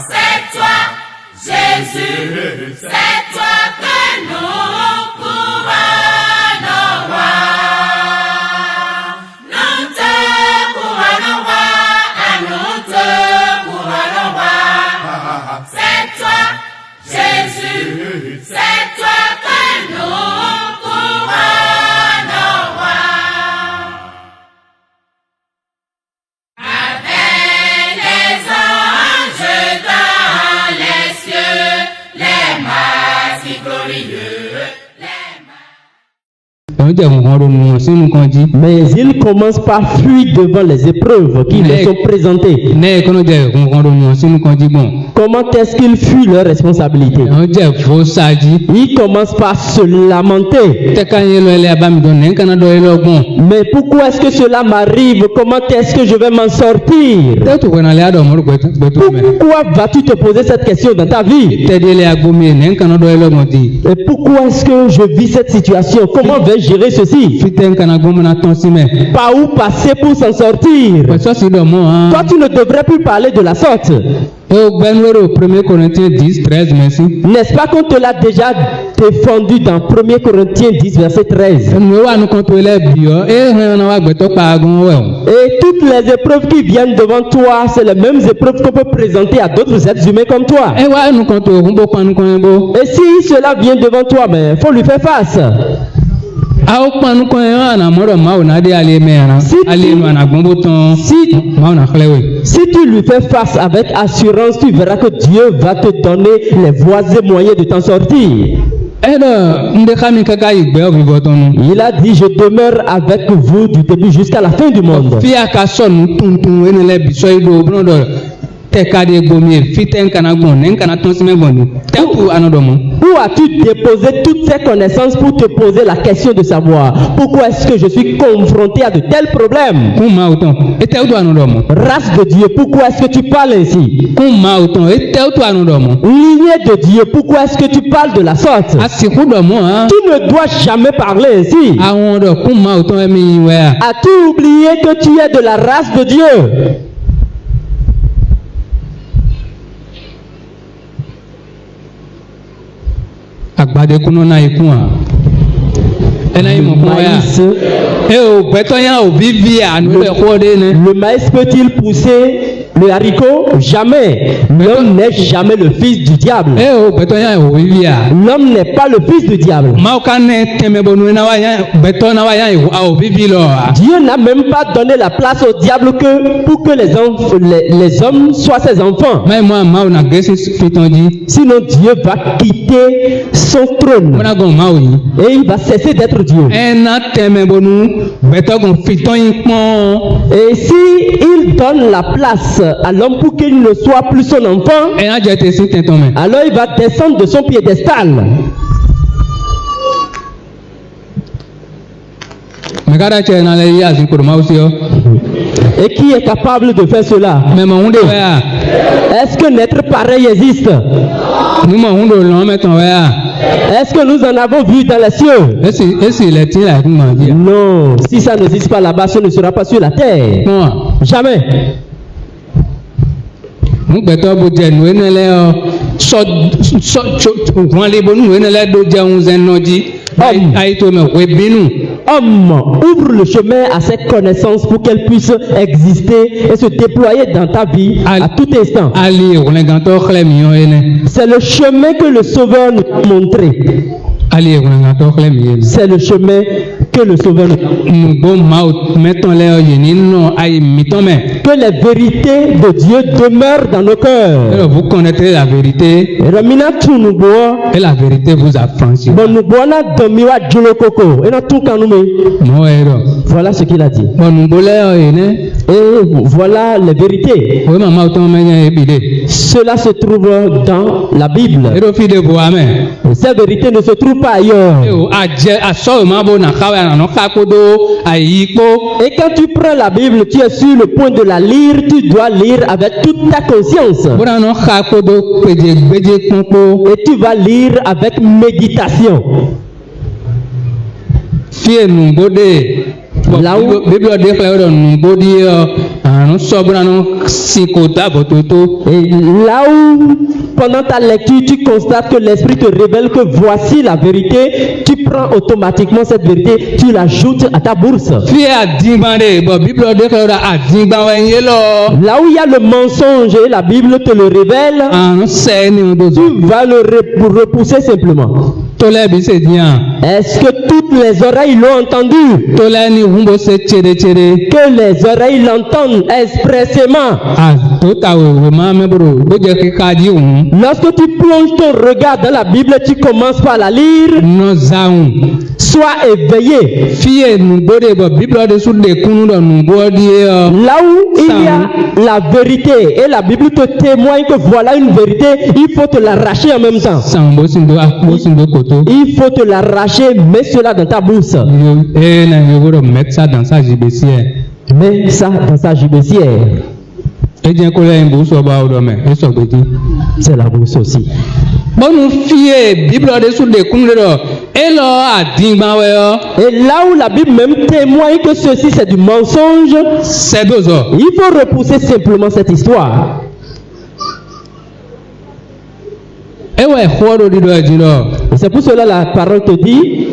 C'est toi, Jésus, c'est toi que nous couronnons, roi. Nous te couronnons, roi, nous te couronnons, roi. C'est toi, Jésus, c'est toi que nous couronnons, roi. Avec les anges dans les cieux, les masques glorieux, les Mais il commence par fuir devant les épreuves qui lui sont présentées. Comment est-ce qu'il fuit leurs responsabilités? Il commence par se lamenter. Mais pourquoi est-ce que cela m'arrive? Comment est-ce que je vais m'en sortir? Pourquoi vas-tu te poser cette question dans ta vie? Et pourquoi est-ce que je vis cette situation? Comment vais-je gérer ceci? Par où passer pour s'en sortir? Toi, tu ne devrais plus parler de la sorte. 1 Corinthiens 10, 13, merci. N'est-ce pas qu'on te l'a déjà défendu dans 1 Corinthiens 10, verset 13? Et toutes les épreuves qui viennent devant toi, c'est les mêmes épreuves qu'on peut présenter à d'autres êtres humains comme toi. Et si cela vient devant toi, il faut lui faire face. Si tu lui fais face avec assurance, tu verras que Dieu va te donner les voies et moyens de t'en sortir. Il a dit, je demeure avec vous du début jusqu'à la fin du monde. Où as-tu déposé toutes ces connaissances pour te poser la question de savoir pourquoi est-ce que je suis confronté à de tels problèmes? Race de Dieu, pourquoi est-ce que tu parles ainsi? Lignée de Dieu, pourquoi est-ce que tu parles de la sorte? Tu ne dois jamais parler ainsi. As-tu oublié que tu es de la race de Dieu? Le maïs peut-il pousser le haricot? Jamais. L'homme n'est jamais le fils du diable. L'homme n'est pas le fils du diable. Dieu n'a même pas donné la place au diable pour que les hommes soient ses enfants. Sinon Dieu va quitter son trône et il va cesser d'être Dieu. Et si il donne la place à l'homme pour qu'il ne soit plus son enfant, alors il va descendre de son piédestal. Et qui est capable de faire cela? Est-ce que notre pareil existe? Est-ce que nous en avons vu dans les cieux? Non, si ça n'existe pas là-bas, ce ne sera pas sur la terre. Jamais. Homme, ouvre le chemin à cette connaissance pour qu'elle puisse exister et se déployer dans ta vie à tout instant. C'est le chemin que le Sauveur nous a montré. C'est le chemin que le Sauveur nous a. Que les vérités de Dieu demeurent dans nos cœurs. Vous connaîtrez la vérité et la vérité vous affranchit. Voilà ce qu'il a dit. Et voilà les vérités. Cela se trouve dans la Bible. Ces vérités ne se trouvent pas ailleurs. Et quand tu prends la Bible, tu es sur le point de la lire, tu dois lire avec toute ta conscience. Et tu vas lire avec méditation. Là où pendant ta lecture tu constates que l'esprit te révèle que voici la vérité, tu prends automatiquement cette vérité, tu l'ajoutes à ta bourse. Là où il y a le mensonge et la Bible te le révèle, tu vas le repousser simplement. Est-ce que toutes les oreilles l'ont entendu? Que les oreilles l'entendent expressément. Lorsque tu plonges ton regard dans la Bible, tu commences par la lire. Sois éveillé. Là où il y a la vérité et la Bible te témoigne que voilà une vérité, il faut te l'arracher en même temps. Il faut te l'arracher, mets cela dans ta bourse. Mets ça dans sa gibecière. C'est la bourse aussi. Et là où la Bible même témoigne que ceci c'est du mensonge, il faut repousser simplement cette histoire. Et c'est pour cela la parole te dit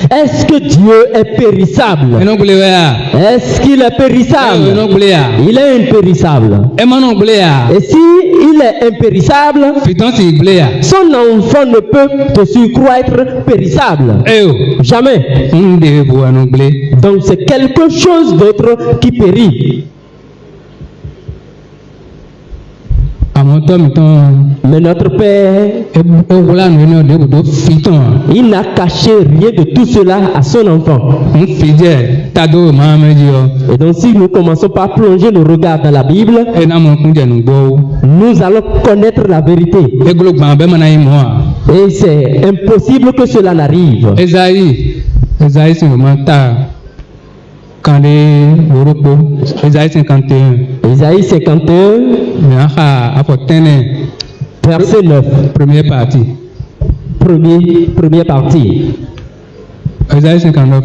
est-ce que Dieu est périssable? Est-ce qu'il est périssable? Il est impérissable. Et si il est impérissable, son enfant ne peut de surcroît être périssable. Jamais. Donc c'est quelque chose d'autre qui périt. Mais notre Père, il n'a caché rien de tout cela à son enfant. Et donc si nous commençons par plonger nos regards dans la Bible, nous allons connaître la vérité. Et c'est impossible que cela n'arrive. Esaïe c'est vraiment tard. Esaïe 51. Esaïe 51. Verset 9. Première partie. Première partie. Esaïe 59.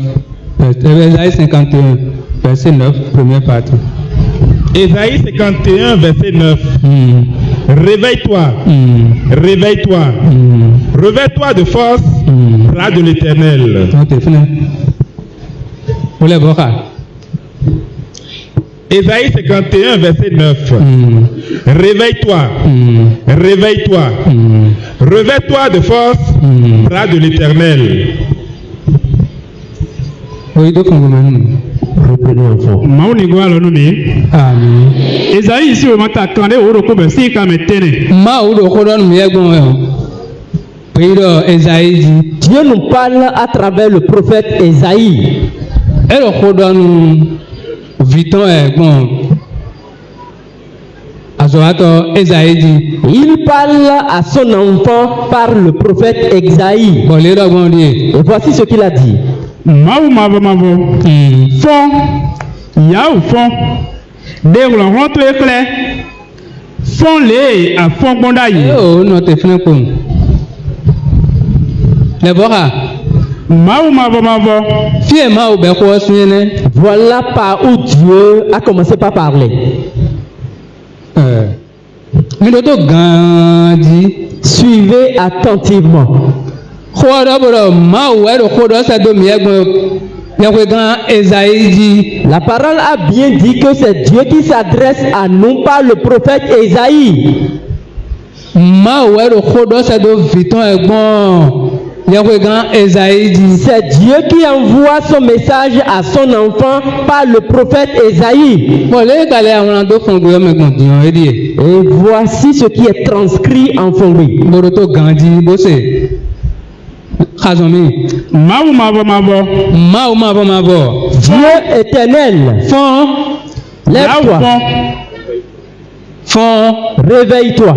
Esaïe 51. Verset 9. Première partie. Esaïe 51. Verset 9. Réveille-toi. Réveille-toi. Réveille-toi de force. Bras de l'Éternel. Esaïe 51, verset 9. Réveille-toi. Réveille-toi. Réveille-toi de force. Bras de l'Éternel. Reprenez enfant. Esaïe ici au matin attendait au recours de 5 ans Dieu nous parle à travers le prophète Esaïe. Il parle à son enfant par le prophète Esaïe. Et voici ce qu'il a dit. Voilà par où Dieu a commencé par parler. Suivez attentivement. La parole a bien dit que c'est Dieu qui s'adresse à nous par le prophète Esaïe. C'est Dieu qui envoie son message à son enfant par le prophète Esaïe. Et voici ce qui est transcrit en Fongui. Dieu éternel, lève-toi, réveille-toi.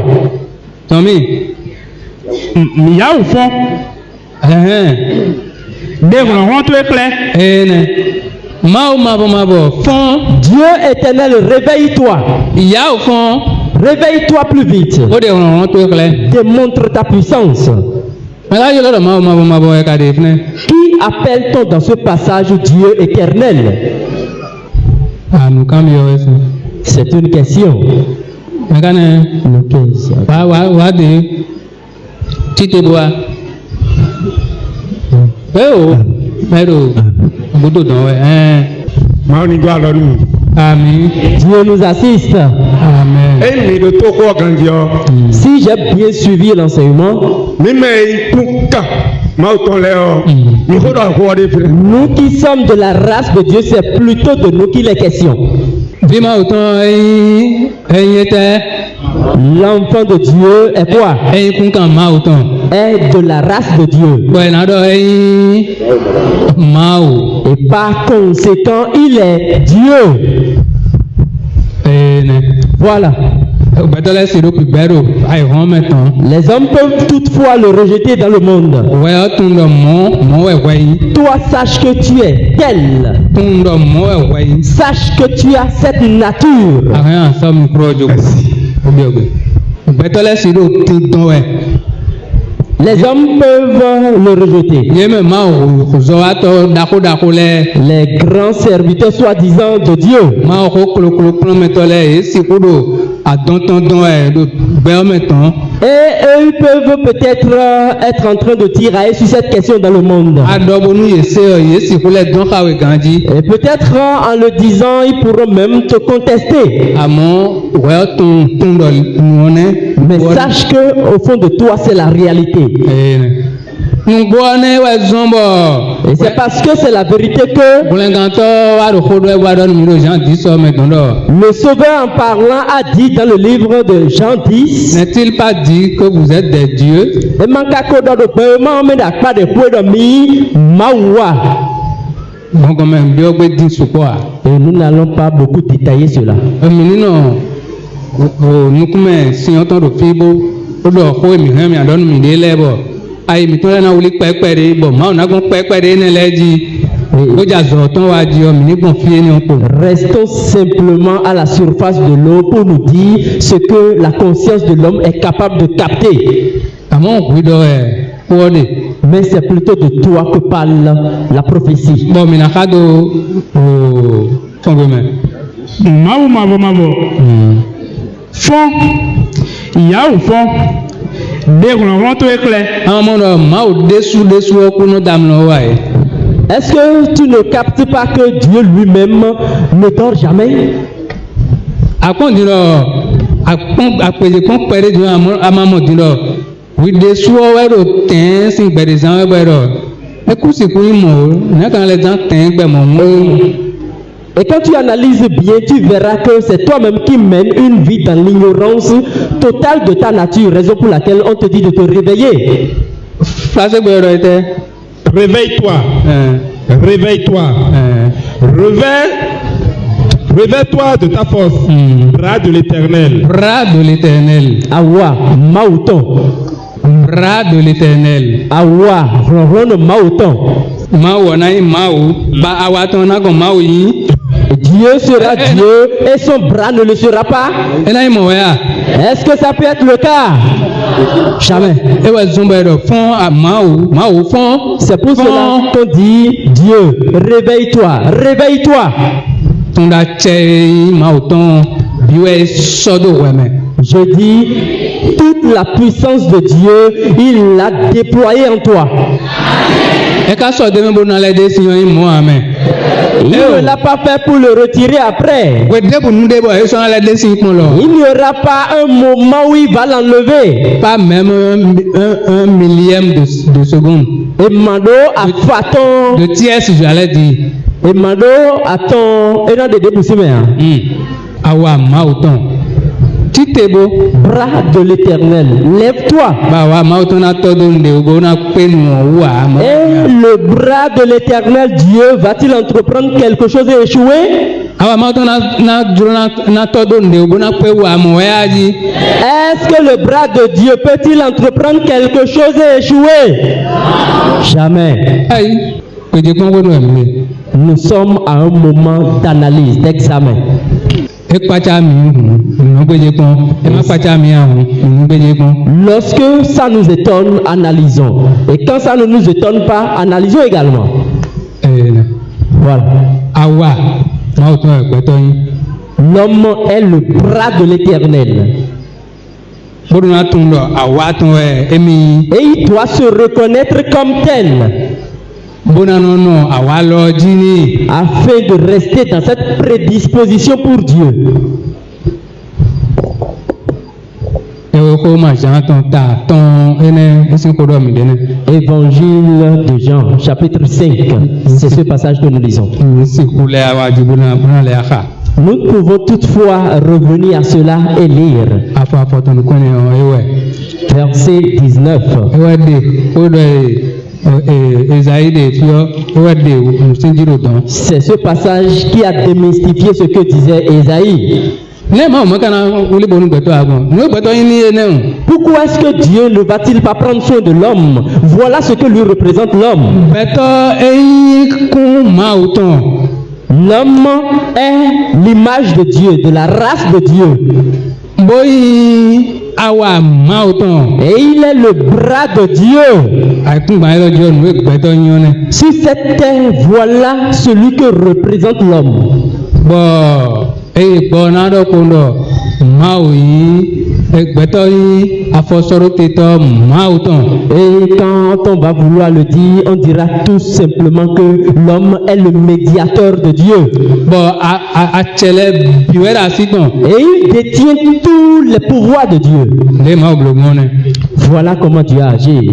Dieu éternel, réveille-toi. Réveille-toi plus vite. Démontre ta puissance. Qui appelle-t-on dans ce passage Dieu éternel? C'est une question. Amen. Dieu nous assiste. Amen. Si j'ai bien suivi l'enseignement, nous qui sommes de la race de Dieu, c'est plutôt de nous qu'il est question. L'enfant de Dieu est quoi? Est de la race de Dieu. Et par conséquent, il est Dieu. Voilà. Les hommes peuvent toutefois le rejeter dans le monde. Toi, sache que tu es tel. Sache que tu as cette nature. Les hommes peuvent le rejeter. Les grands serviteurs soi-disant de Dieu. Et eux peuvent peut-être être en train de tirailler sur cette question dans le monde. Et peut-être en le disant, ils pourront même te contester. Mais sache que au fond de toi, c'est la réalité. Et c'est parce que c'est la vérité que le Sauveur en parlant a dit dans le livre de Jean 10. N'est-il pas dit que vous êtes des dieux? Et nous n'allons pas beaucoup détailler cela. Restons simplement à la surface de l'eau pour nous dire ce que la conscience de l'homme est capable de capter. Mais c'est plutôt de toi que parle la prophétie. Fond, il y a au fond. Est-ce que tu ne captes pas que Dieu lui-même ne dort jamais? Et quand tu analyses bien, tu verras que c'est toi-même qui mènes une vie dans l'ignorance totale de ta nature, raison pour laquelle on te dit de te réveiller. Réveille-toi. Réveille-toi. Réveille-toi de ta force. Bras de l'Éternel. Bras de l'Éternel. Awa, Maouton. Bras de l'Éternel. Awa, ronron Maouton. Dieu sera Dieu et son bras ne le sera pas. Est-ce que ça peut être le cas? Jamais. C'est pour cela qu'on dit Dieu, réveille-toi, réveille-toi. Je dis, toute la puissance de Dieu, il l'a déployée en toi. Il ne l'a pas fait pour le retirer après. Il n'y aura pas un moment où il va l'enlever. Pas même un millième de seconde. Et Mando a faton. De tiers, j'allais dire. Et Mando a ton. Et dans des déboussés. Awa, Maouton. Bras de l'Éternel, lève-toi. Et le bras de l'Éternel, Dieu, va-t-il entreprendre quelque chose et échouer? Est-ce que le bras de Dieu peut-il entreprendre quelque chose et échouer? Jamais. Nous sommes à un moment d'analyse, d'examen. Lorsque ça nous étonne, analysons. Et quand ça ne nous étonne pas, analysons également. Voilà. L'homme est le bras de l'Éternel. Et il doit se reconnaître comme tel. Afin de rester dans cette prédisposition pour Dieu. Évangile de Jean, chapitre 5. C'est ce passage que nous lisons. Nous pouvons toutefois revenir à cela et lire. Verset 19. C'est ce passage qui a démystifié ce que disait Ésaïe. Pourquoi est-ce que Dieu ne va-t-il pas prendre soin de l'homme? Voilà ce que lui représente l'homme. L'homme est l'image de Dieu, de la race de Dieu. Et il est le bras de Dieu. Sur cette terre, voilà celui que représente l'homme. Et quand on va vouloir le dire, on dira tout simplement que l'homme est le médiateur de Dieu. Et il détient tous les pouvoirs de Dieu. Voilà comment Dieu a agi.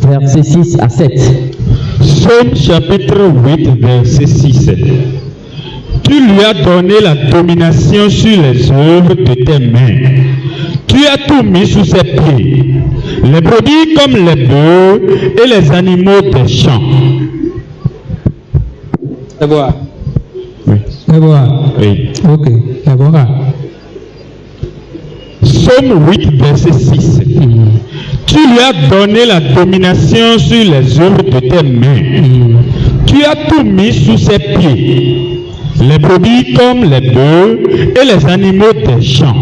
Verset 6 à 7. Psaume chapitre 8, verset 6. Tu lui as donné la domination sur les œuvres de tes mains. Tu as tout mis sous ses pieds, les brebis comme les bœufs et les animaux des champs. C'est bon. Oui. C'est bon. Oui. Ok. C'est bon. Psaume 8, verset 6. Tu lui as donné la domination sur les œuvres de tes mains. Tu as tout mis sous ses pieds, les brebis comme les bœufs et les animaux des champs.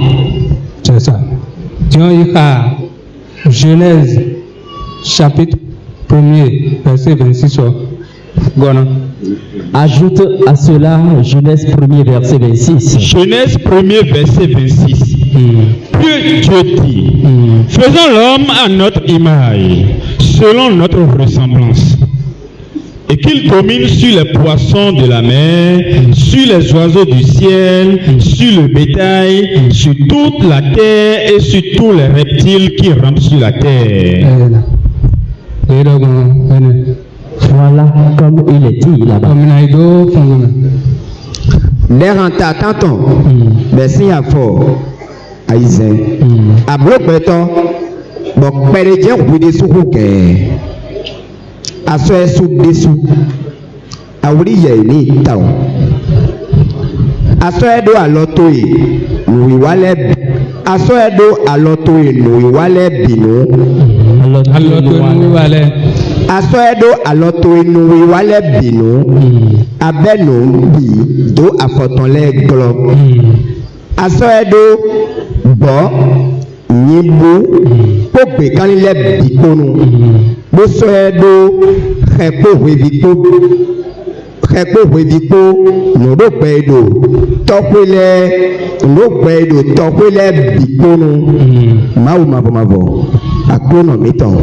C'est ça. Genèse chapitre 1er, verset 26. Ajoute à cela Genèse 1er, verset 26. Genèse 1er, verset 26. Puis Dieu dit, faisons l'homme à notre image, selon notre ressemblance, et qu'il domine sur les poissons de la mer, sur les oiseaux du ciel, sur le bétail, sur toute la terre et sur tous les reptiles qui rampent sur la terre. Voilà comme il est dit là-bas. L'erranta tanton, merci à fort, Aïzen. À bloc-béton, bon, pérédien, vous des sous-rouquets. À ce sous-dessous, à Ouliyé, Tao. À ce do à l'autoï, nous y waleb. À ce do à l'autoï, nous y waleb bino. Asoedo aloto inu wale binu abenu bi do afotonle glo asoedo bo nibu pope kanile bikonu bo soedo hepo webiko no do pedo tokwele bikonu mawu mavo akono miton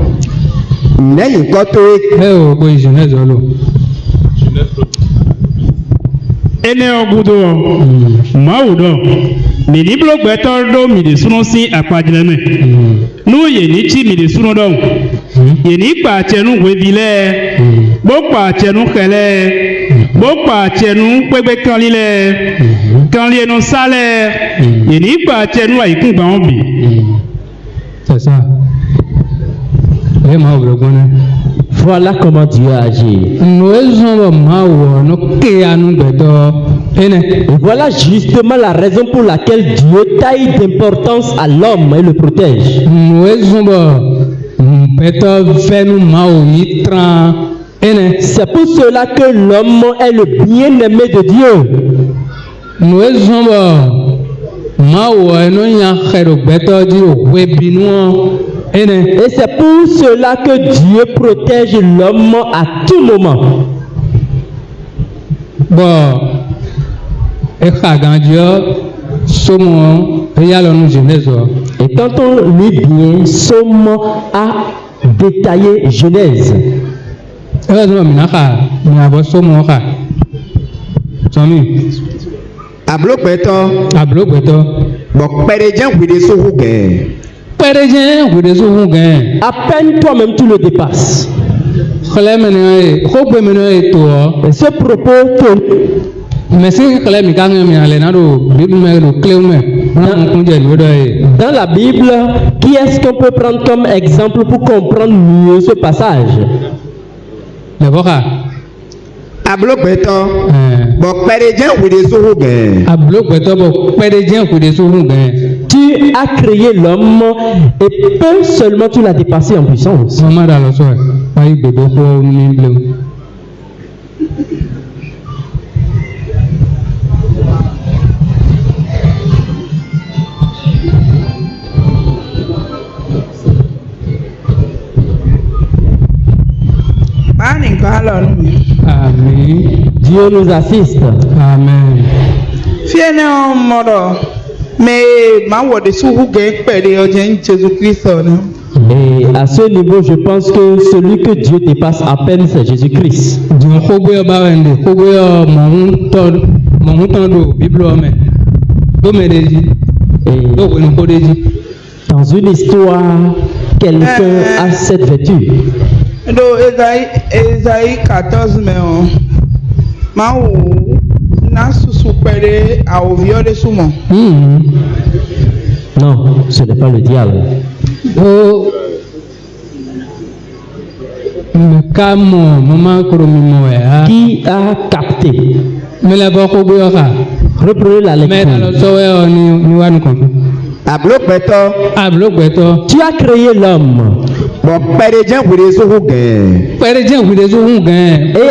lẹ́yìn kọ́ tó bẹ́ẹ̀ o bó Genèse ọlọ. ene ọgbụdọ mawụdọ mini blogbetọ do midi sunu si akpadileme nu yeni chi midi sunu dọ yeni kpa tiẹnu webile gbokpa tiẹnu kẹlẹ gbokpa tiẹnu kpegbe kanlilẹ kanlienu salẹ yeni kpa tiẹnu ayikun gbawọn bi. C'est ça. Voilà comment Dieu a agi. Et voilà justement la raison pour laquelle Dieu taille d'importance à l'homme et le protège. C'est pour cela que l'homme est le bien-aimé de Dieu. Et c'est pour cela que Dieu protège l'homme à tout moment. Et quand on lit bien, Somme a détaillé Genèse. À peine toi-même tu le dépasses. Et ce propos dans la Bible, qui est-ce qu'on peut prendre comme exemple pour comprendre mieux ce passage? Tu as créé l'homme et peu seulement tu l'as dépassé en puissance. Amen. Dieu nous assiste. Amen. Et à ce niveau, je pense que celui que Dieu dépasse à peine, c'est Jésus-Christ. Et dans une histoire, quelqu'un a cette vertu. Esaïe 14, mais non, ce n'est pas le diable. Qui a capté? Reprenez la lecture. Tu as créé l'homme. Et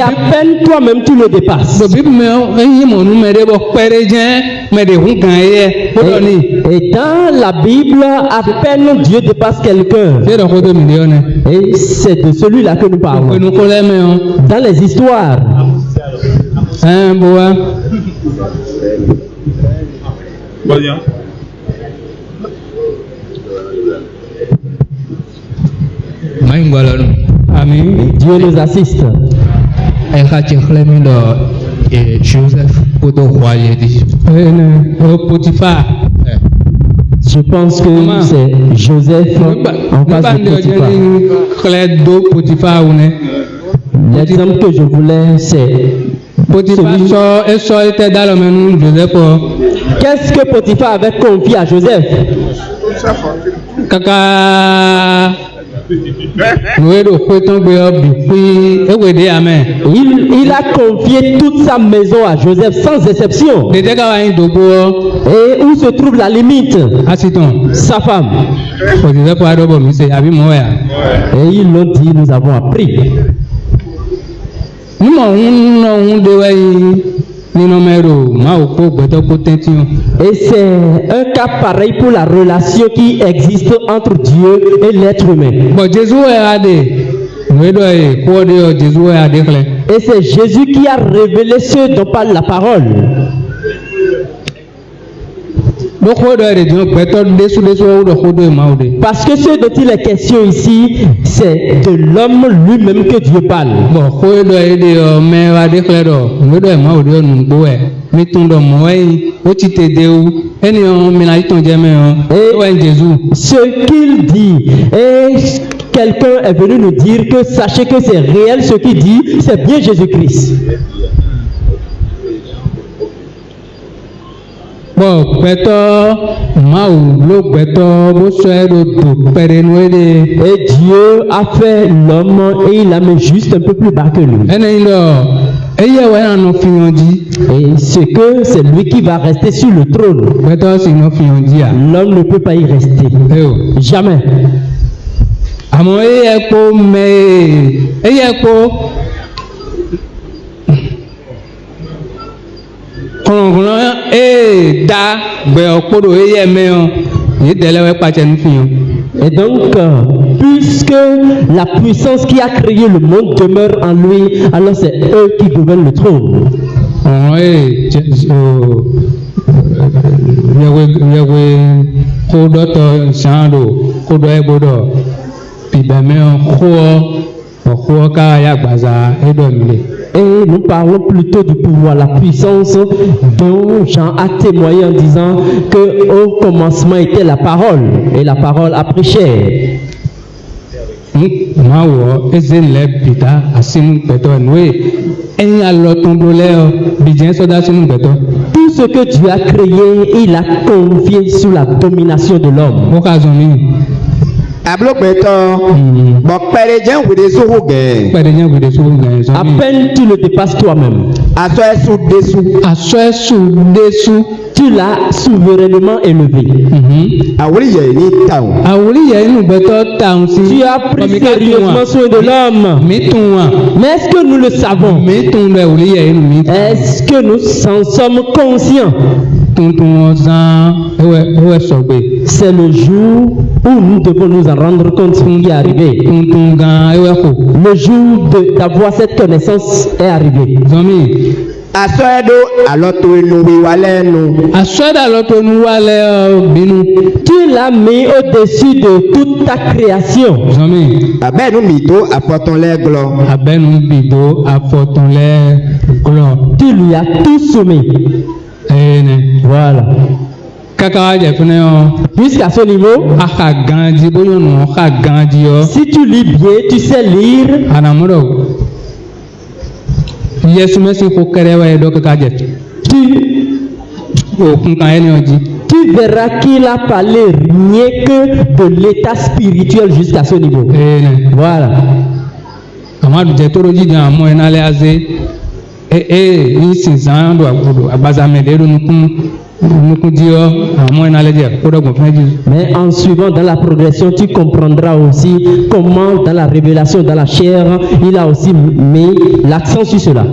à peine toi-même tu le dépasses. Et dans la Bible, à peine Dieu dépasse quelqu'un. Et c'est de celui-là que nous parlons. Dans les histoires. Amen. Dieu nous assiste. Joseph Je pense que c'est Joseph en face de Potiphar. L'exemple que je voulais, c'est qu'est-ce que Potiphar avait confié à Joseph? Il a confié toute sa maison à Joseph sans exception. Et où se trouve la limite? Sa femme. Et ils l'ont dit, nous avons appris. Et c'est un cas pareil pour la relation qui existe entre Dieu et l'être humain. Et c'est Jésus qui a révélé ce dont parle la parole. Parce que ce dont il est question ici, c'est de l'homme lui-même que Dieu parle. Ce qu'il dit, et quelqu'un est venu nous dire que sachez que c'est réel ce qu'il dit, c'est bien Jésus-Christ. Et Dieu a fait l'homme et il l'a mis juste un peu plus bas que lui. Et c'est que c'est lui qui va rester sur le trône. L'homme ne peut pas y rester. Jamais. àmọ́ eye kpo mɛ eye kpo kɔlɔnkɔlɔ da gbɛ ɔkpo do eye mɛ yɔ yi dɛlɛ wɛ kpatsɛ nu fi yɔ. Et donc, puisque la puissance qui a créé le monde demeure en lui, alors c'est eux qui gouvernent le trône. Et nous parlons plutôt du pouvoir, la puissance dont Jean a témoigné en disant qu'au commencement était la parole, et la parole a pris chair. Tout ce que Dieu a créé, il a confié sous la domination de l'homme. À peine tu le dépasses toi-même. Tu l'as souverainement élevé. Tu as pris sérieusement soin de l'homme. Mais est-ce que nous le savons? Est-ce que nous en sommes conscients? C'est le jour où nous devons nous en rendre compte qui est arrivé. Le jour d'avoir cette connaissance est arrivé. Tu l'as mis au-dessus de toute ta création. Tu lui as tout soumis. Voilà. Jusqu'à ce niveau, si tu lis bien, tu sais lire. Tu verras qu'il a parlé rien que de l'état spirituel jusqu'à ce niveau. Voilà. Mais en suivant dans la progression, tu comprendras aussi comment dans la révélation, dans la chair, il a aussi mis l'accent sur cela.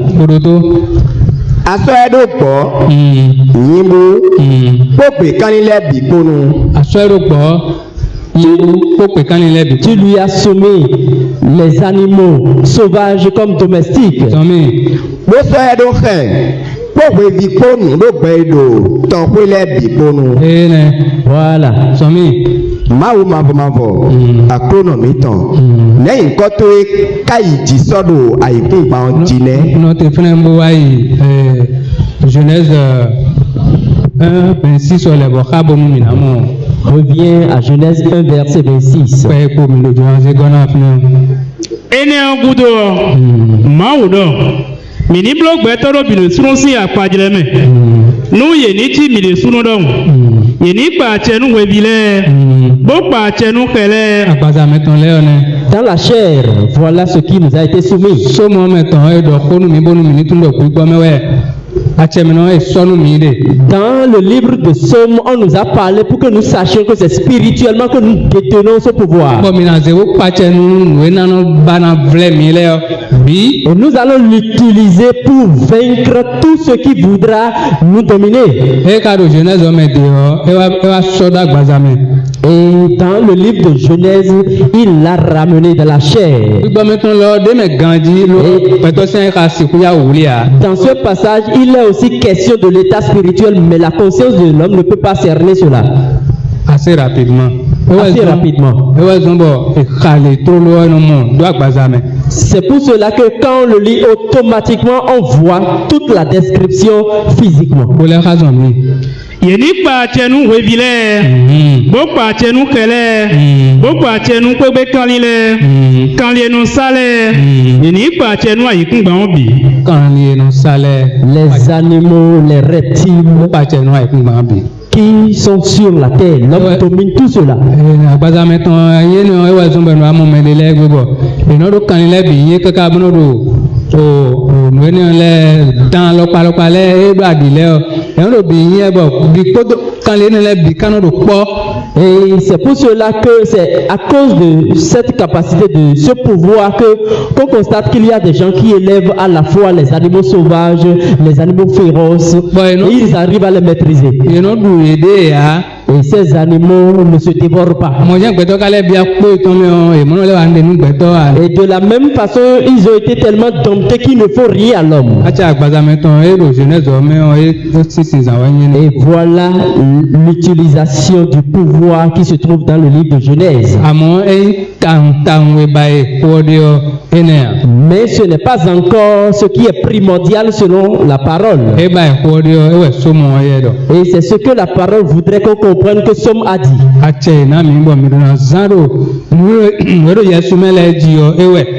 Tu lui as soumis les animaux sauvages comme domestiques. Voilà. Genèse 1, 26 sur les vocables. Reviens à Genèse 1, verset 26. Mini blog betoro binu sunsi akpajileme nu ye ni ti mi de sunu don ye ni pa chenu webile bo pa chenu kele abaza meton leone dans la chair. Voilà ce qui nous a été soumis. Somo meton e do konu mi bonu mi ni tundo ku gbo mewe. Dans le livre de Psaume, on nous a parlé pour que nous sachions que c'est spirituellement que nous détenons ce pouvoir. Et nous allons l'utiliser pour vaincre tout ce qui voudra nous dominer. Et dans le livre de Genèse, il l'a ramené de la chair. Et dans ce passage, il est aussi question de l'état spirituel, mais la conscience de l'homme ne peut pas cerner cela. Assez rapidement. C'est pour cela que quand on le lit automatiquement, on voit toute la description physiquement. Yeni pa chenu webile bo pa chenu kele bo pa chenu kobe kanlile kanlienu sale yeni pa chenu ayikun gba won bi kanlienu sale les animaux, les reptiles pa chenu ayikun gba won bi qui sont sur la terre. L'homme domine tout cela. Et c'est pour cela que c'est à cause de cette capacité, de ce pouvoir, qu'on constate qu'il y a des gens qui élèvent à la fois les animaux sauvages, les animaux féroces, et ils arrivent à les maîtriser. Et ces animaux ne se dévorent pas. Et de la même façon, ils ont été tellement domptés qu'il ne faut rien à l'homme. Et voilà l'utilisation du pouvoir qui se trouve dans le livre de Genèse. Mais ce n'est pas encore ce qui est primordial selon la parole. Et c'est ce que la parole voudrait qu'on comprenne que Somme a dit.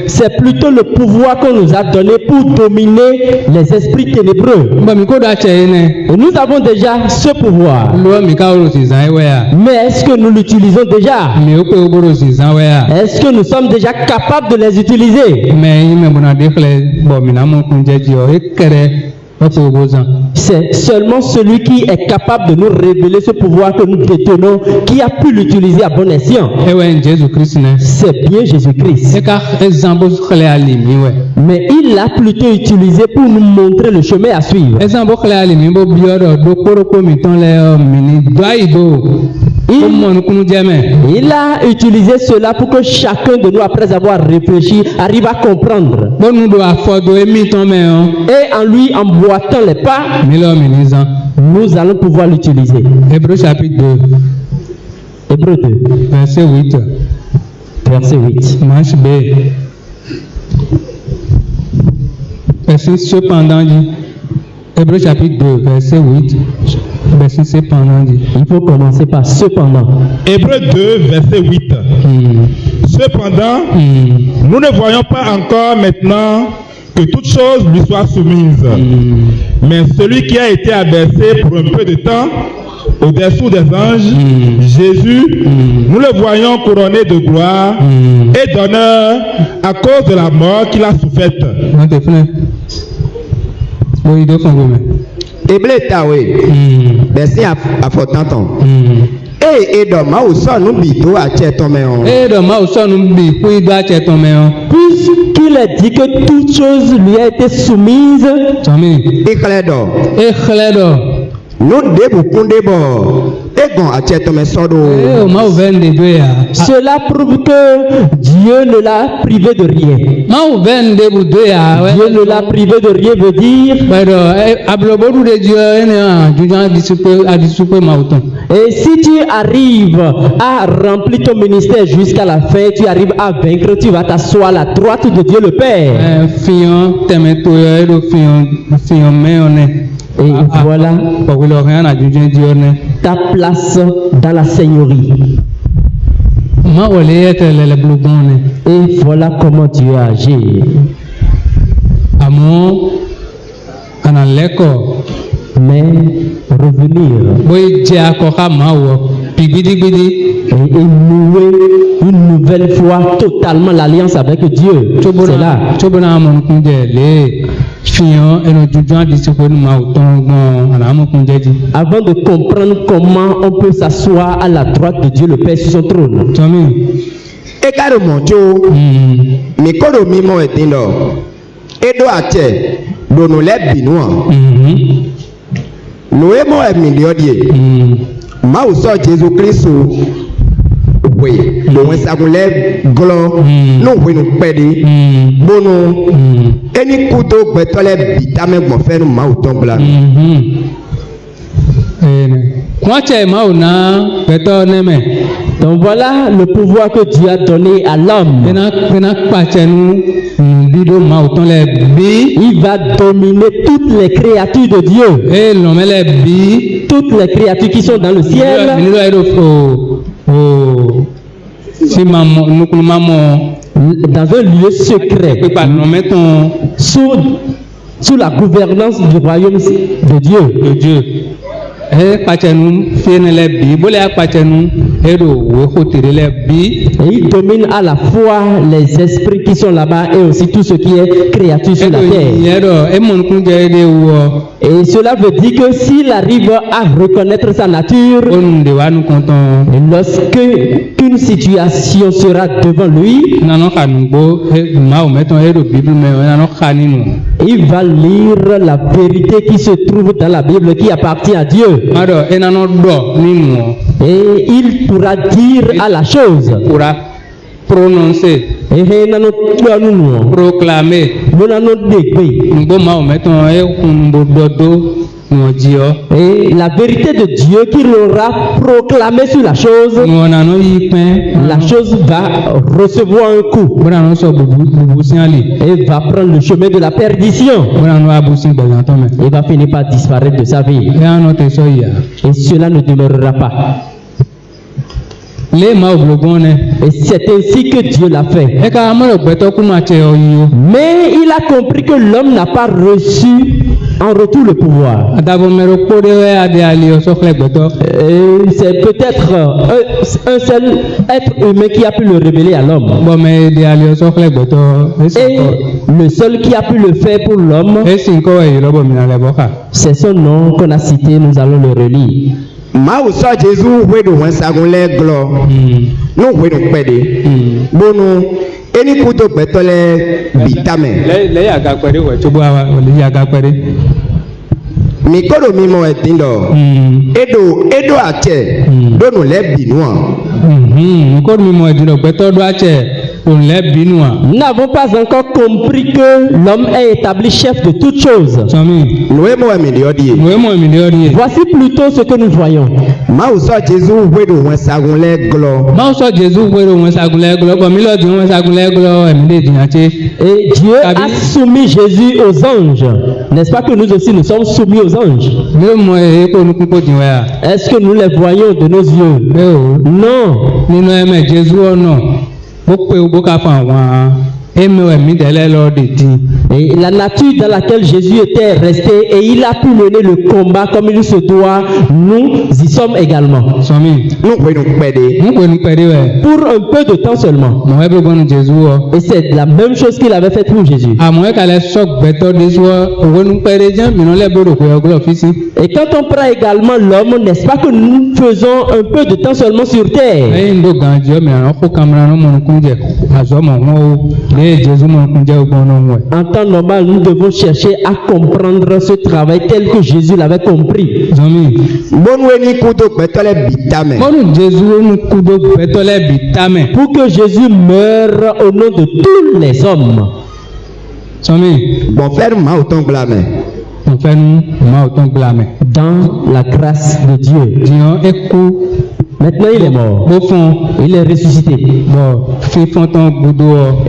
C'est plutôt le pouvoir qu'on nous a donné pour dominer les esprits ténébreux. Et nous avons déjà ce pouvoir. Mais est-ce que nous l'utilisons déjà? Est-ce que nous sommes déjà capables de les utiliser? C'est seulement celui qui est capable de nous révéler ce pouvoir que nous détenons qui a pu l'utiliser à bon escient. C'est bien Jésus-Christ. Mais il l'a plutôt utilisé pour nous montrer le chemin à suivre. Il a utilisé cela pour que chacun de nous, après avoir réfléchi, arrive à comprendre. Et en lui emboîtant les pas, nous allons pouvoir l'utiliser. Hébreux chapitre 2. Hébreux 2. Verset 8. Verset 8. Manche B. Verset cependant dit. Hébreux chapitre 2, verset 8. Verset cependant dit. Il faut commencer par cependant. Hébreux 2, verset 8. Cependant, nous ne voyons pas encore maintenant que toutes choses lui soient soumises. Mais celui qui a été abaissé pour un peu de temps au-dessous des anges, Jésus, nous le voyons couronné de gloire et d'honneur à cause de la mort qu'il a soufferte. Verset à Fortanton. Et demain au son nous bito à Tchetoméon. Puisqu'il a dit que toute chose lui a été soumise. Et Clédor. Nous débouchons des bords. Cela prouve que Dieu ne l'a privé de rien. Dieu ne l'a privé de rien veut dire. Et si tu arrives à remplir ton ministère jusqu'à la fin, tu arrives à vaincre, tu vas t'asseoir à la droite de Dieu le Père. Et voilà ta place dans la Seigneurie. Et voilà comment Dieu a agi. Mais revenir et nouer une nouvelle fois totalement l'alliance avec Dieu. C'est là. Avant de comprendre comment on peut s'asseoir à la droite de Dieu le Père sur son trône. Et carrément, mais quand on mimo est là, et doit être nous les binois. Nous aimons un milliardier. Ma ou sort Jésus-Christ. Oui, nous avons les glands, nous nous pédés, bon, et ni couteau, peut-être les vitamines vont faire nous mautons blancs. Donc voilà le pouvoir que Dieu a donné à l'homme. Il va dominer toutes les créatures de Dieu. Toutes les créatures qui sont dans le ciel. Dans un lieu secret. Sous la gouvernance du royaume de Dieu. e kpachenu fiene le bi bole akpachenu edo we khotire le bi. Et il domine à la fois les esprits qui sont là-bas et aussi tout ce qui est créature sur la terre. Et cela veut dire que s'il arrive à reconnaître sa nature, lorsque qu'une situation sera devant lui, il va lire la vérité qui se trouve dans la Bible qui appartient à Dieu. Et il pourra dire à la chose, prononcer, proclamer, et la vérité de Dieu qu'il aura proclamée sur la chose va recevoir un coup et va prendre le chemin de la perdition et va finir par disparaître de sa vie. Et cela ne demeurera pas. Et c'est ainsi que Dieu l'a fait. Mais il a compris que l'homme n'a pas reçu en retour le pouvoir. C'est peut-être un seul être humain qui a pu le révéler à l'homme. Et le seul qui a pu le faire pour l'homme, c'est son nom qu'on a cité, nous allons le relire. Mao sa Jésus we do wan sagun le glo no we no pede bonu eni kuto betole bitame le ya ga pere we tubu awa le ya ga pere mi kodo mi mo etindo edo ache donu le binua mi kodo mi mo etindo beto do ache on le binua. Nous n'avons pas encore compris que l'homme est établi chef de toutes choses. Voici plutôt ce que nous voyons. Et Dieu a soumis Jésus aux anges. N'est-ce pas que nous aussi nous sommes soumis aux anges? Est-ce que nous les voyons de nos yeux? Non. Et la nature dans laquelle Jésus était resté et il a pu mener le combat comme il se doit, nous y sommes également. Pour un peu de temps seulement. Et c'est la même chose qu'il avait fait pour Jésus. Et quand on prend également l'homme, n'est-ce pas que nous faisons un peu de temps seulement sur terre? En temps normal, nous devons chercher à comprendre ce travail tel que Jésus l'avait compris. Pour que Jésus meure au nom de tous les hommes. Dans la grâce de Dieu. Maintenant il est mort. Il est ressuscité.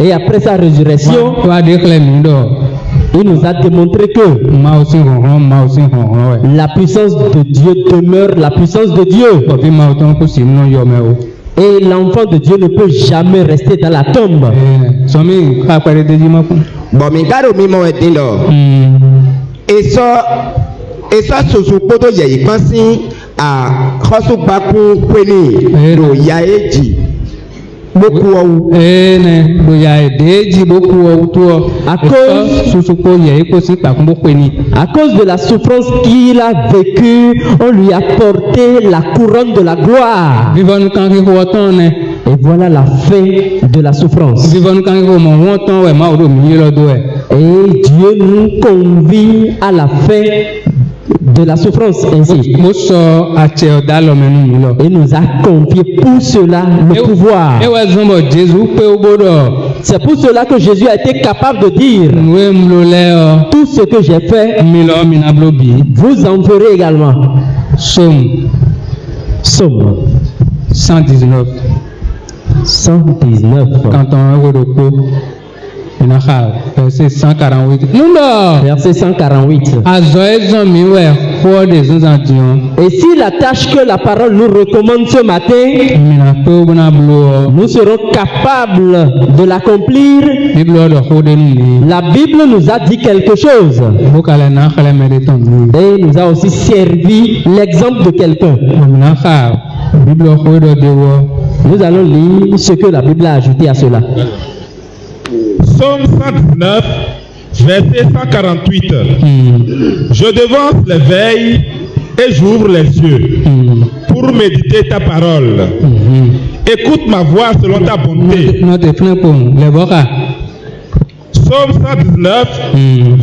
Et après sa résurrection, il nous a démontré que la puissance de Dieu demeure la puissance de Dieu. Et l'enfant de Dieu ne peut jamais rester dans la tombe. Et ça a khosubaku kweni ro yaeji boku ou à cause de la souffrance qu'il a vécue, on lui a porté la couronne de la gloire. Et voilà la fin de la souffrance. Et Dieu nous convie à la fin de la souffrance ainsi. Et nous a confié pour cela le pouvoir. C'est pour cela que Jésus a été capable de dire: tout ce que j'ai fait, vous en ferez également. Somme 119. Quand on est au repos, verset 148. Verset 148. Et si la tâche que la parole nous recommande ce matin, nous serons capables de l'accomplir, la Bible nous a dit quelque chose. Et nous a aussi servi l'exemple de quelqu'un. Nous allons lire ce que la Bible a ajouté à cela. Psaume 119, verset 148. Je devance les veilles et j'ouvre les yeux pour méditer ta parole. Écoute ma voix selon ta bonté. Psaume 119,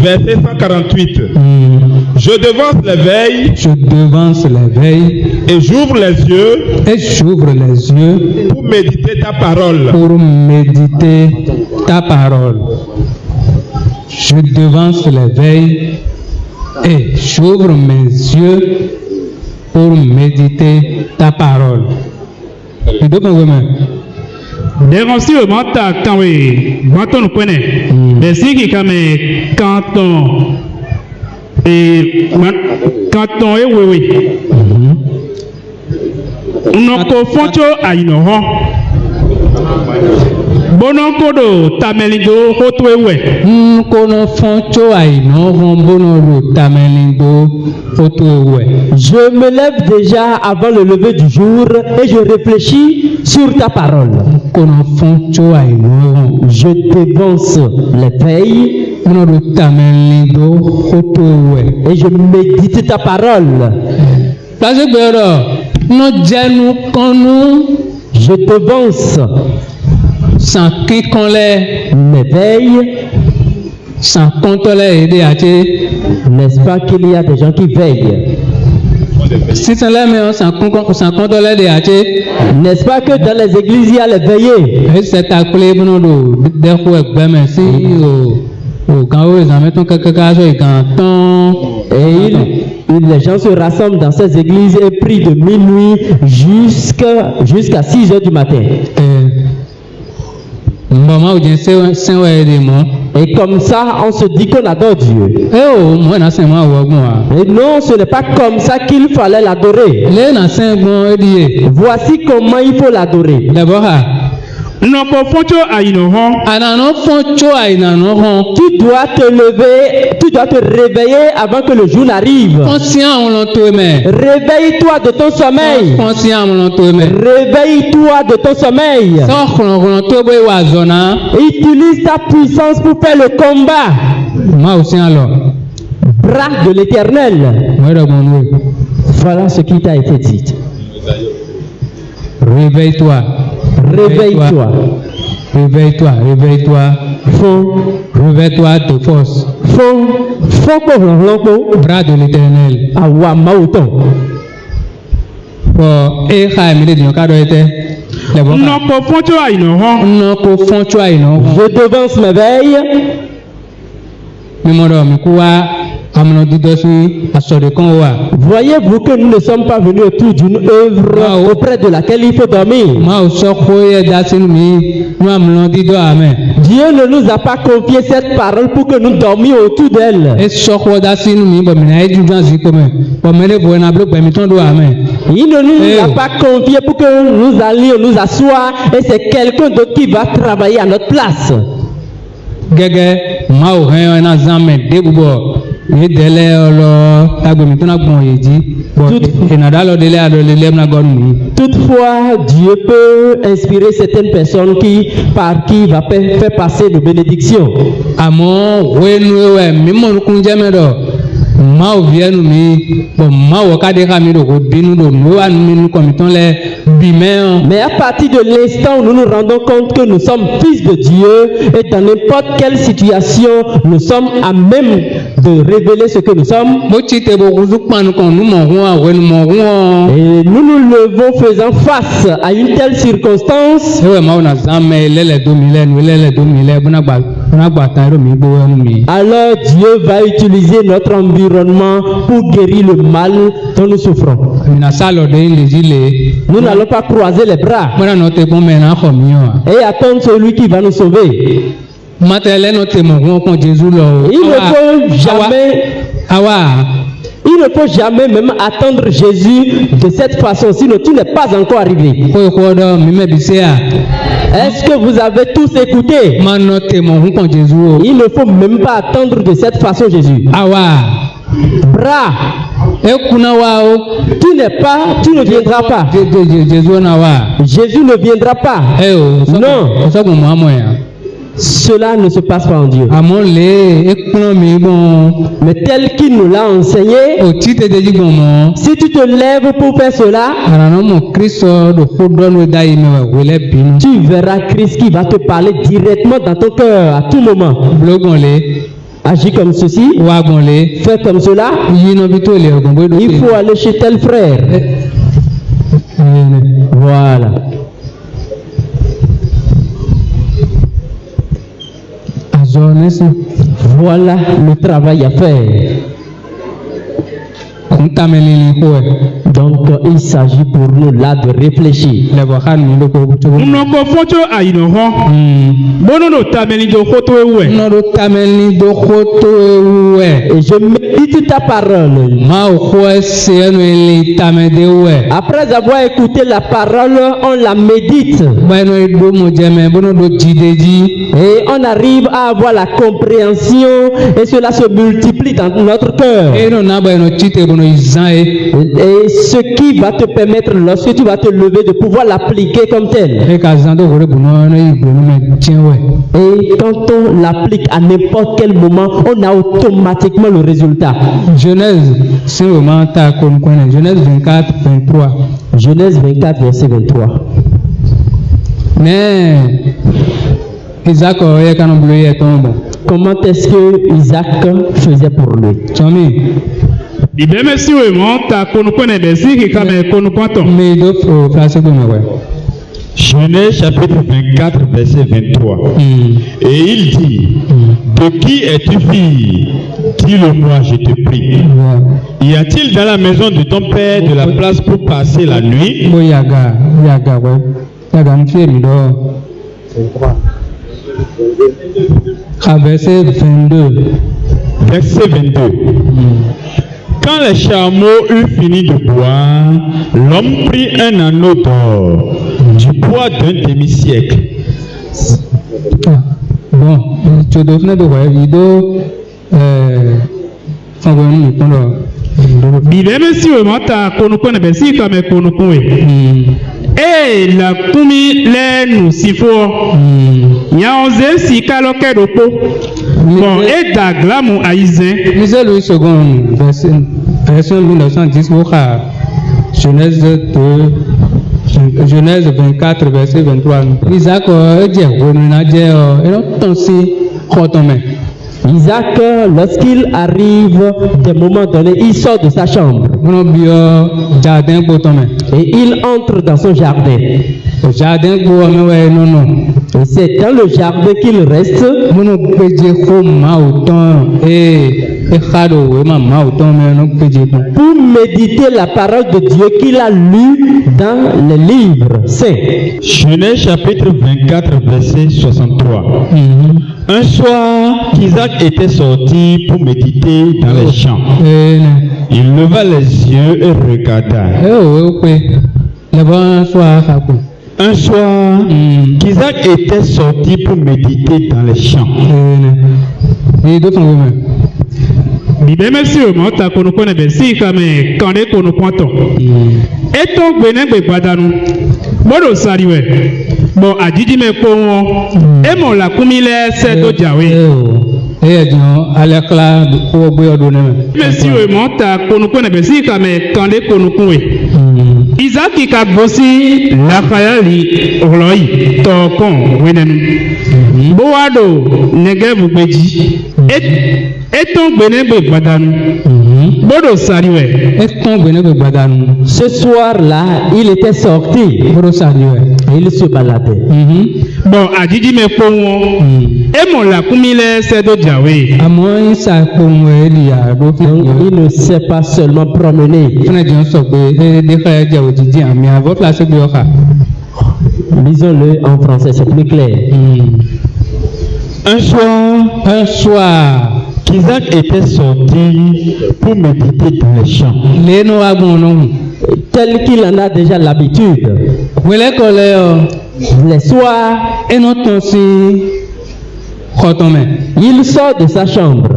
verset 148. Je devance les veilles et j'ouvre les yeux pour méditer ta parole. Je devance les veilles et j'ouvre mes yeux pour méditer ta parole. Déranci au mata quand oui, bâton nous connaît. Mais si qui comme canton et canton et oui. On confond à une rang. Bonokodo tamelindo hotwewe. Kono foncho aino rombono tamelindo hotwewe. Je me lève déjà avant le lever du jour et je réfléchis sur ta parole. Kono foncho aino. Je dévance les veilles tamelindo hotwewe. et je médite ta parole. Parce que no jenu kono. Je dévance sans quiconque mes veilles, sans compte les aider à tuer. N'est-ce pas qu'il y a des gens qui veillent? Si c'est là, mais sans compte les aider à tuer. N'est-ce pas que dans les églises il y a les veillés? Et c'est à clé de merci quand vous en mettez quelque chose et quand et les gens se rassemblent dans ces églises et prient de minuit jusqu'à 6 heures du matin. Et comme ça, on se dit qu'on adore Dieu. Et non, ce n'est pas comme ça qu'il fallait l'adorer. Voici comment il faut l'adorer. Tu dois te lever, tu dois te réveiller avant que le jour n'arrive. Réveille-toi de ton sommeil. Réveille-toi de ton sommeil. Utilise ta puissance pour faire le combat. Bras de l'Éternel. Voilà ce qui t'a été dit. Réveille-toi. Réveille-toi. Réveille-toi. Réveille-toi. Réveille-toi de force. Bras de l'Éternel. Je devance mes veilles. Voyez-vous que nous ne sommes pas venus autour d'une œuvre auprès de laquelle il faut dormir. Dieu ne nous a pas confié cette parole pour que nous dormions autour d'elle. Il ne nous a pas confié pour que nous allions nous asseoir et c'est quelqu'un d'autre qui va travailler à notre place. Toutefois, Dieu peut inspirer certaines personnes par qui va faire passer de bénédictions. Mais à partir de l'instant où nous nous rendons compte que nous sommes fils de Dieu et dans n'importe quelle situation, nous sommes à même de révéler ce que nous sommes. Et nous nous levons faisant face à une telle circonstance. Alors Dieu va utiliser notre environnement pour guérir le mal dont nous souffrons. Nous n'allons pas croiser les bras et attendre celui qui va nous sauver. Il ne faut jamais Il ne faut jamais même attendre Jésus de cette façon, sinon tu n'es pas encore arrivé. Est-ce que vous avez tous écouté? Il ne faut même pas attendre de cette façon Jésus. Bras. Tu ne viendras pas. Jésus ne viendra pas. Non. Cela ne se passe pas en Dieu. Mais tel qu'il nous l'a enseigné, si tu te lèves pour faire cela, tu verras Christ qui va te parler directement dans ton cœur à tout moment. Agis comme ceci, fais comme cela. Il faut aller chez tel frère. Voilà. Voilà le travail à faire. Donc il s'agit pour nous là de réfléchir. Et je médite ta parole. Après avoir écouté la parole, on la médite. Et on arrive à avoir la compréhension et cela se multiplie dans notre cœur. Et ce qui va te permettre, lorsque tu vas te lever, de pouvoir l'appliquer comme tel. Et quand on l'applique à n'importe quel moment, on a automatiquement le résultat. Genèse 24, 23. Genèse 24, verset 23. Mais Isaac, comment est-ce que Isaac faisait pour lui? Genèse chapitre 24, verset 23. Et il dit, de qui es-tu fille? Dis-le-moi, je te prie. Y a-t-il dans la maison de ton père de la place pour passer la nuit? Verset 22. Verset 22. Quand les chameaux eurent fini de boire, l'homme prit un anneau d'or, du poids d'un demi-siècle. Bon, tu dois faire de voir vidéo. Et la kumi le nous sifo. Nyaoze si kaloke dopo. Bon, et daglamu aizen. Lisez Louis II, version 1910, Genèse 24, verset 23. Isaac Isaac, lorsqu'il arrive des moments donnés, il sort de sa chambre et il entre dans son jardin. Et c'est dans le jardin qu'il reste pour méditer la parole de Dieu qu'il a lue dans les livres saints. Genèse chapitre 24, verset 63. Un soir, Isaac était sorti pour méditer dans les champs. Il leva les yeux et regarda. Un soir, Isaac était sorti pour méditer dans les champs. Bon, adidi me pongo. Emo la kumile se do jawe. Monsieur monta konuko na besika me kande konukoe. Isaac ka bosi la khayali oloi to kon wenen. Boado negevu beji. Eton benebe badanu. Bodo sariwe. Eton benebe badanu. Ce soir-là, il était sorti. Bodo sariwe. Il se baladait. Bon, adidi me pongo. Emo la kumile se do jawe. Il ne s'est pas seulement promené. Lisons-le en français, c'est plus clair. Un soir, Isaac était sorti pour méditer dans les champs. Tel qu'il en a déjà l'habitude. Les soirs, il sort de sa chambre.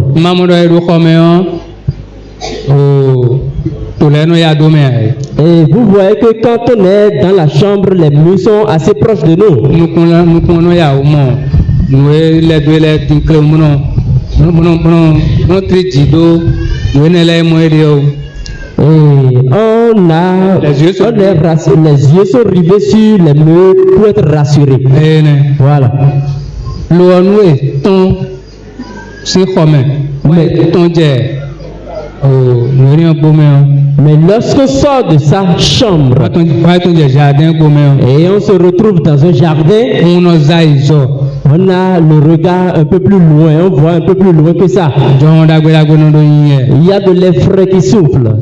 Et vous voyez que quand on est dans la chambre, les murs sont assez proches de nous. Et les yeux sont rivés sur les murs pour être rassurés. Voilà. Mais lorsqu'on sort de sa chambre et on se retrouve dans un jardin, on a le regard un peu plus loin, on voit un peu plus loin que ça. Il y a de l'air frais qui souffle.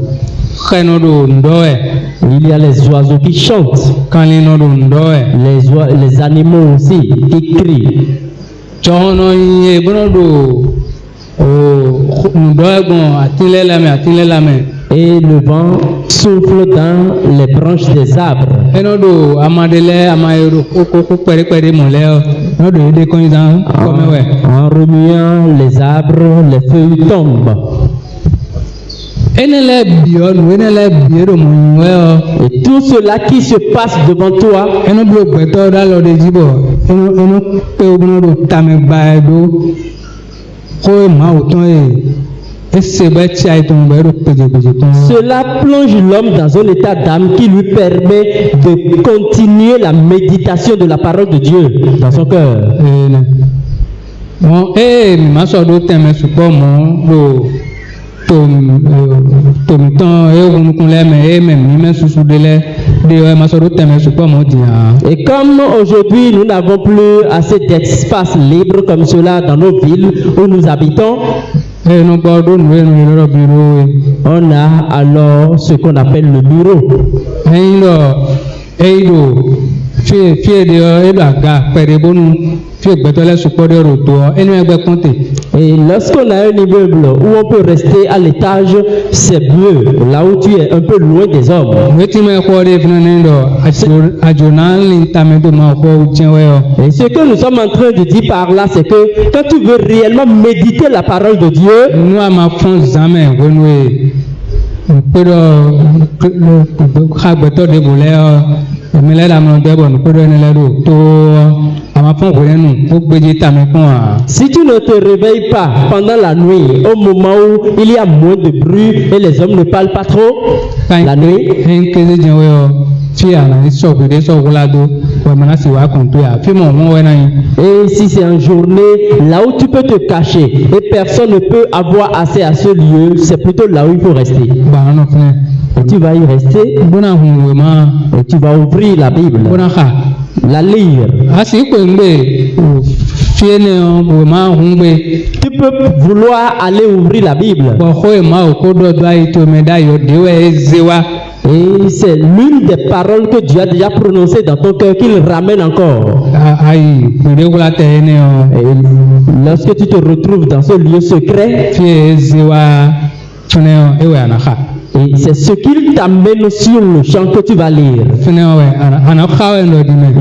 Il y a les oiseaux qui chantent. Les animaux aussi qui crient. Et le vent souffle dans les branches des arbres. En remuant les arbres, les feuilles tombent. Et tout cela qui se passe devant toi, cela plonge l'homme dans un état d'âme qui lui permet de continuer la méditation de la parole de Dieu dans son cœur. Et comme aujourd'hui nous n'avons plus assez d'espace libre comme cela dans nos villes où nous habitons, on a alors ce qu'on appelle le bureau. Et lorsqu'on a un immeuble où on peut rester à l'étage, c'est mieux, là où tu es un peu loin des hommes. Et ce que nous sommes en train de dire par là, c'est que quand tu veux réellement méditer la parole de Dieu, si tu ne te réveilles pas pendant la nuit, au moment où il y a moins de bruit et les hommes ne parlent pas trop, la nuit, et si c'est en journée, là où tu peux te cacher et personne ne peut avoir accès à ce lieu, c'est plutôt là où il faut rester. Et tu vas y rester et tu vas ouvrir la Bible, la lire. Tu peux vouloir aller ouvrir la Bible. Et c'est l'une des paroles que Dieu a déjà prononcées dans ton cœur qu'il ramène encore. Et lorsque tu te retrouves dans ce lieu secret, et c'est ce qu'il t'amène sur le champ que tu vas lire.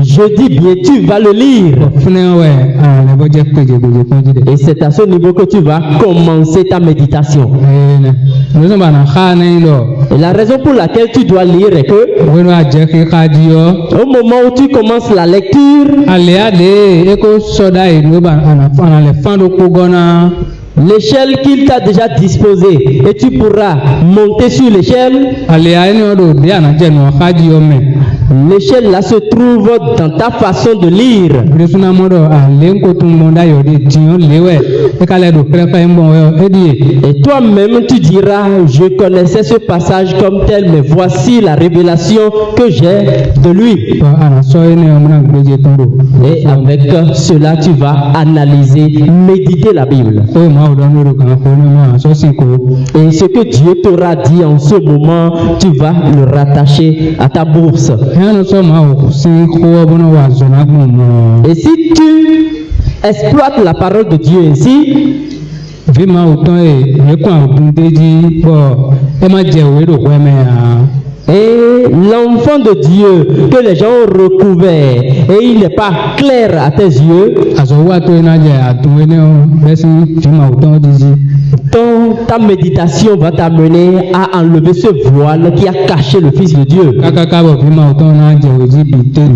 Je dis bien, tu vas le lire. Et c'est à ce niveau que tu vas commencer ta méditation. Et la raison pour laquelle tu dois lire est que au moment où tu commences la lecture, l'échelle qu'il t'a déjà disposée, et tu pourras monter sur l'échelle. L'échelle là se trouve dans ta façon de lire. Et toi-même tu diras, je connaissais ce passage comme tel, mais voici la révélation que j'ai de lui. Et avec cela tu vas analyser, méditer la Bible. Et ce que Dieu t'aura dit en ce moment, tu vas le rattacher à ta bourse. Et si tu exploites la parole de Dieu ainsi, Vima autant et quoi un dit bon et ma diawero ouais mais Et l'enfant de Dieu que les gens ont recouvert et il n'est pas clair à tes yeux, ta méditation va t'amener à enlever ce voile qui a caché le Fils de Dieu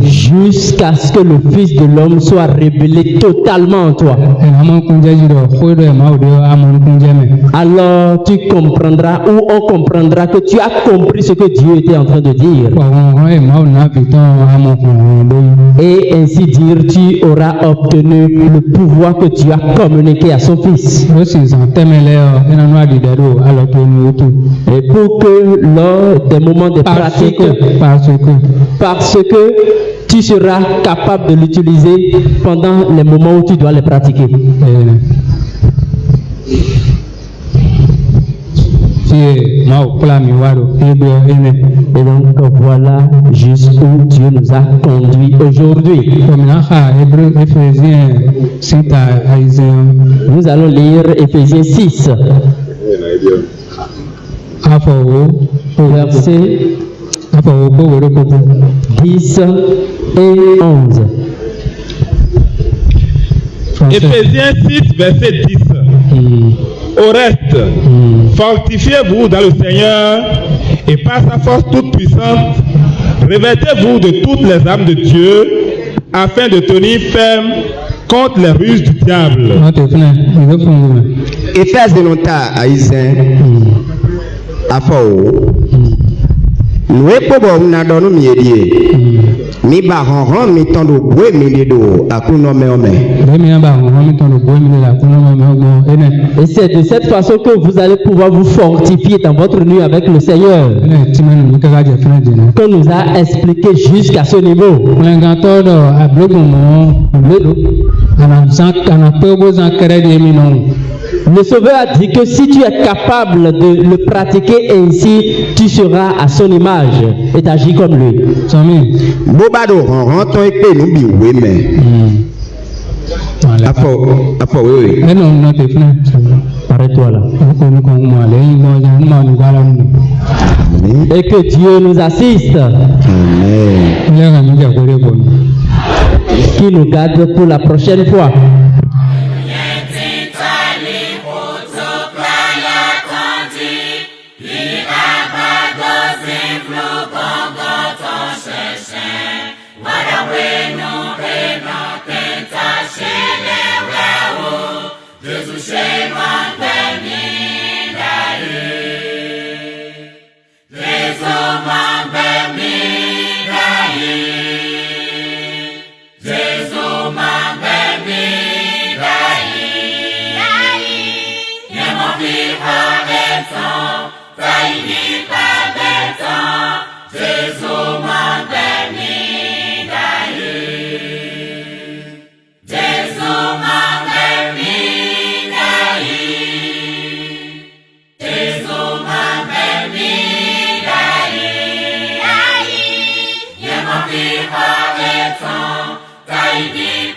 jusqu'à ce que le Fils de l'homme soit révélé totalement en toi. Alors tu comprendras ou on comprendra que tu as compris ce que Dieu était en train de dire. Et ainsi dire, tu auras obtenu le pouvoir que Dieu a communiqué à son Fils. Et pour que lors des moments de pratique, parce que tu seras capable de l'utiliser pendant les moments où tu dois les pratiquer. Et donc voilà jusqu'où Dieu nous a conduits aujourd'hui. Nous allons lire Éphésiens 6, versets 10 et 11. Éphésiens 6, verset 10. Au reste, fortifiez-vous dans le Seigneur et par sa force toute puissante, revêtez-vous de toutes les armes de Dieu afin de tenir ferme contre les ruses du diable. Éphèse de nota aïsen afo nous pouvons nous donner miedie mi ba ronron mi tondo bwe mi dedo akuno meome. Et c'est de cette façon que vous allez pouvoir vous fortifier dans votre nuit avec le Seigneur, qu'on nous a expliqué jusqu'à ce niveau. Le Sauveur a dit que si tu es capable de le pratiquer ainsi, tu seras à son image et t'agis comme lui. Bobado ronron ton épée nous bi weme. Afo oui. Arrête-toi là. Et que Dieu nous assiste. Amen. Qui nous garde pour la prochaine fois. Baby,